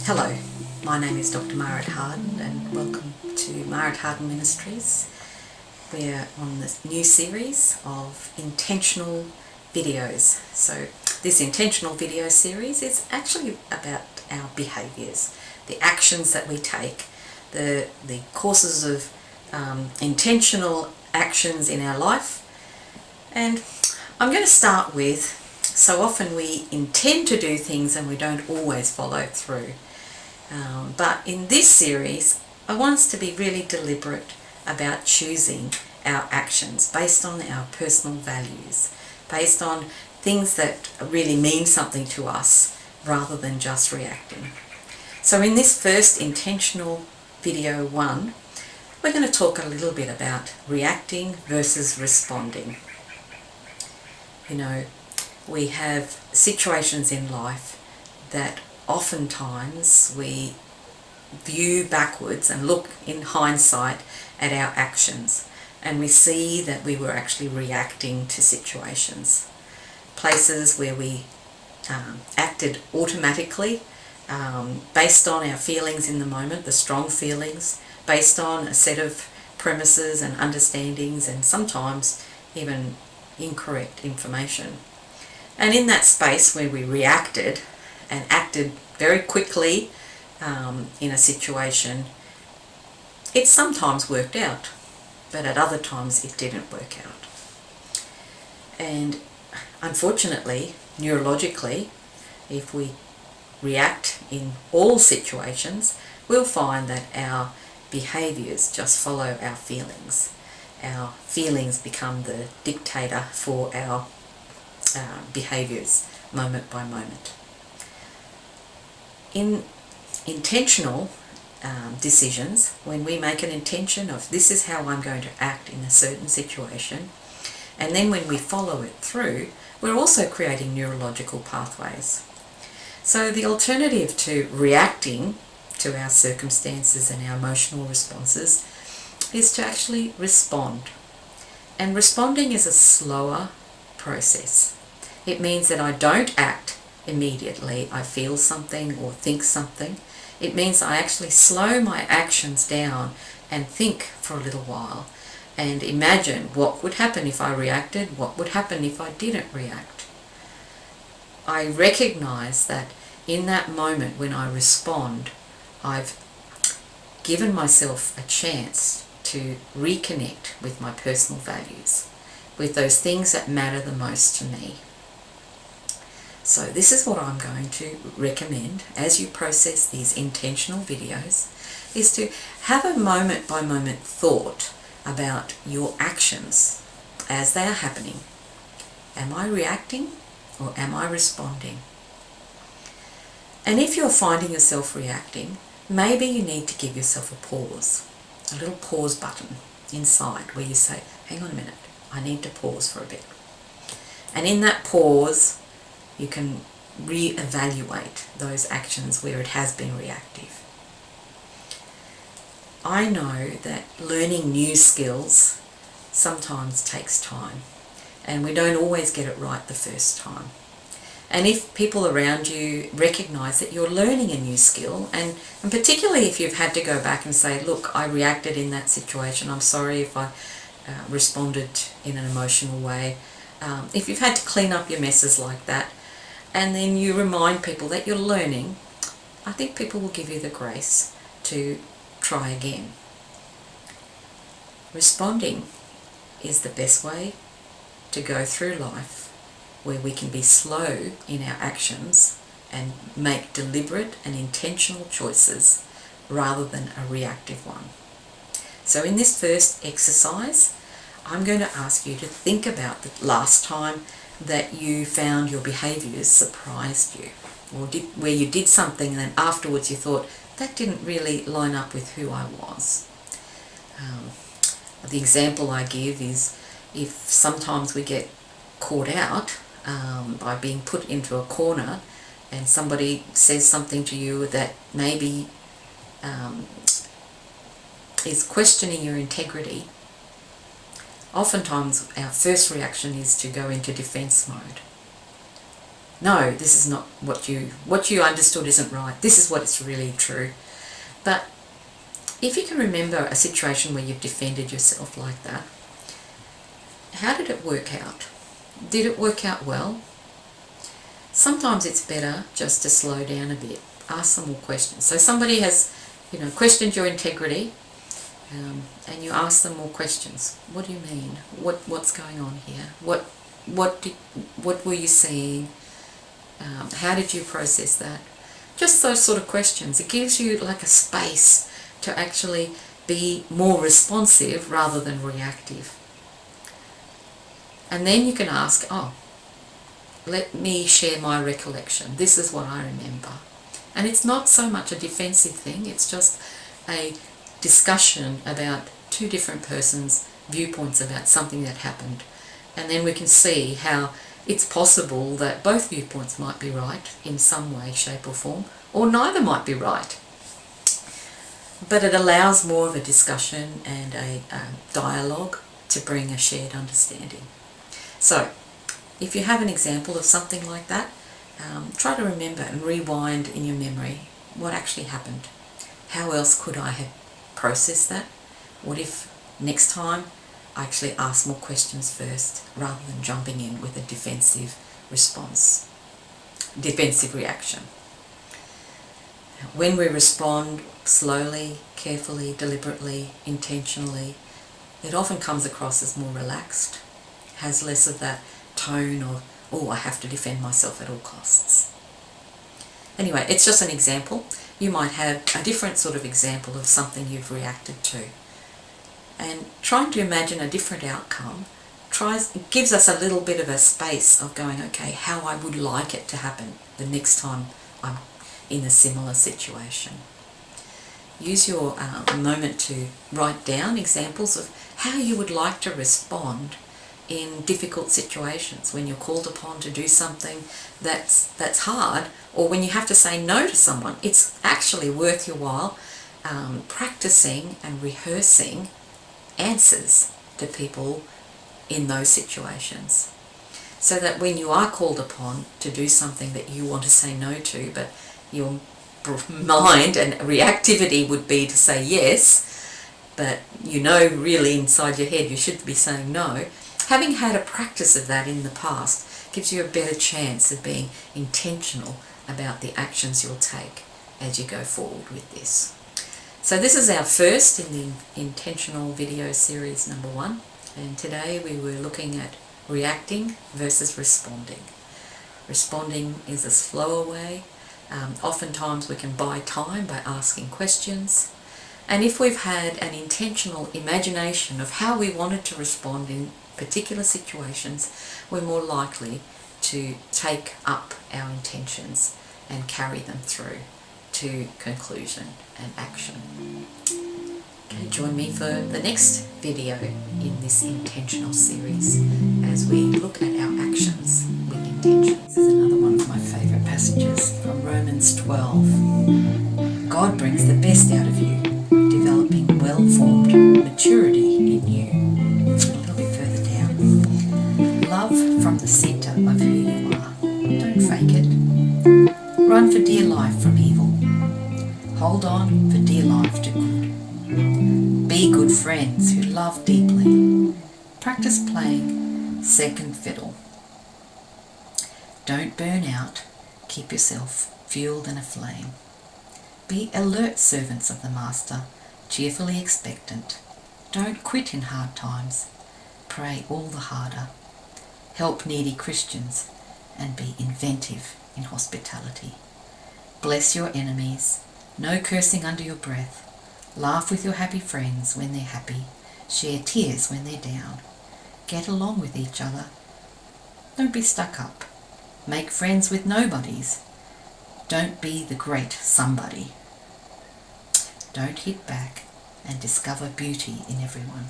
Hello, my name is Dr. Marit Harden and welcome to Marit Harden Ministries. We're on this new series of intentional videos. So this intentional video series is actually about our behaviours, the actions that we take, the courses of intentional actions in our life. And I'm going to start with, so often we intend to do things and we don't always follow through. But in this series, I want us to be really deliberate about choosing our actions based on our personal values, based on things that really mean something to us rather than just reacting. So in this first intentional video 1, we're going to talk a little bit about reacting versus responding. You know, we have situations in life that oftentimes we view backwards and look in hindsight at our actions, and we see that we were actually reacting to situations. Places where we acted automatically based on our feelings in the moment, the strong feelings, based on a set of premises and understandings and sometimes even incorrect information. And in that space where we reacted and acted very quickly in a situation, it sometimes worked out, but at other times it didn't work out. And unfortunately, neurologically, if we react in all situations, we'll find that our behaviours just follow our feelings. Our feelings become the dictator for our behaviours moment by moment. In intentional decisions, when we make an intention of this is how I'm going to act in a certain situation, and then when we follow it through, we're also creating neurological pathways. So the alternative to reacting to our circumstances and our emotional responses is to actually respond. And responding is a slower process. It means that I don't act immediately. I feel something or think something. It means I actually slow my actions down and think for a little while and imagine what would happen if I reacted, what would happen if I didn't react. I recognize that in that moment when I respond, I've given myself a chance to reconnect with my personal values, with those things that matter the most to me. So this is what I'm going to recommend as you process these intentional videos, is to have a moment by moment thought about your actions as they are happening. Am I reacting or am I responding? And if you're finding yourself reacting, maybe you need to give yourself a pause, a little pause button inside where you say, hang on a minute, I need to pause for a bit. And in that pause, you can re-evaluate those actions where it has been reactive. I know that learning new skills sometimes takes time, and we don't always get it right the first time. And if people around you recognise that you're learning a new skill, and particularly if you've had to go back and say, look, I reacted in that situation, I'm sorry if I responded in an emotional way. If you've had to clean up your messes like that, and then you remind people that you're learning, I think people will give you the grace to try again. Responding is the best way to go through life, where we can be slow in our actions and make deliberate and intentional choices rather than a reactive one. So in this first exercise, I'm going to ask you to think about the last time that you found your behaviours surprised you, or where you did something and then afterwards you thought, that didn't really line up with who I was. The example I give is if sometimes we get caught out by being put into a corner and somebody says something to you that maybe is questioning your integrity, oftentimes our first reaction is to go into defense mode. no, this is not what you understood isn't right. This is what is really true. But if you can remember a situation where you've defended yourself like that, how did it work out? Did it work out well? Sometimes it's better just to slow down a bit, ask some more questions. So somebody has, questioned your integrity, and you ask them more questions. What do you mean? What's going on here? What were you seeing? How did you process that? Just those sort of questions. It gives you like a space to actually be more responsive rather than reactive. And then you can ask, let me share my recollection. This is what I remember. And it's not so much a defensive thing, it's just a discussion about two different persons' viewpoints about something that happened. And then we can see how it's possible that both viewpoints might be right in some way, shape or form, or neither might be right. But it allows more of a discussion and a dialogue to bring a shared understanding. So, if you have an example of something like that, try to remember and rewind in your memory what actually happened. How else could I have processed that? What if next time I actually ask more questions first rather than jumping in with a defensive response, defensive reaction? When we respond slowly, carefully, deliberately, intentionally, it often comes across as more relaxed, has less of that tone of, I have to defend myself at all costs. Anyway, it's just an example. You might have a different sort of example of something you've reacted to. And trying to imagine a different outcome gives us a little bit of a space of going, okay, how I would like it to happen the next time I'm in a similar situation. Use your moment to write down examples of how you would like to respond in difficult situations, when you're called upon to do something that's hard, or when you have to say no to someone. It's actually worth your while practicing and rehearsing answers to people in those situations, so that when you are called upon to do something that you want to say no to, but your mind and reactivity would be to say yes, but really inside your head you should be saying no. Having had a practice of that in the past gives you a better chance of being intentional about the actions you'll take as you go forward with this. So this is our first in the intentional video series number 1, and today we were looking at reacting versus responding. Responding is a slower way. Oftentimes we can buy time by asking questions, and if we've had an intentional imagination of how we wanted to respond in particular situations, we're more likely to take up our intentions and carry them through to conclusion and action. Okay, join me for the next video in this intentional series as we look at our actions with intention. This is another one of my favourite passages from Romans 12. God brings the best out of you, developing well-formed maturity in you. A little bit further down. Love from the centre of who you are. Don't fake it. Run for dear life from evil. Hold on for dear life to good. Be good friends who love deeply. Practice playing second fiddle. Don't burn out. Keep yourself fueled and aflame. Be alert servants of the Master, cheerfully expectant. Don't quit in hard times. Pray all the harder. Help needy Christians and be inventive in hospitality. Bless your enemies. No cursing under your breath. Laugh with your happy friends when they're happy. Share tears when they're down. Get along with each other. Don't be stuck up. Make friends with nobodies. Don't be the great somebody. Don't hit back and discover beauty in everyone.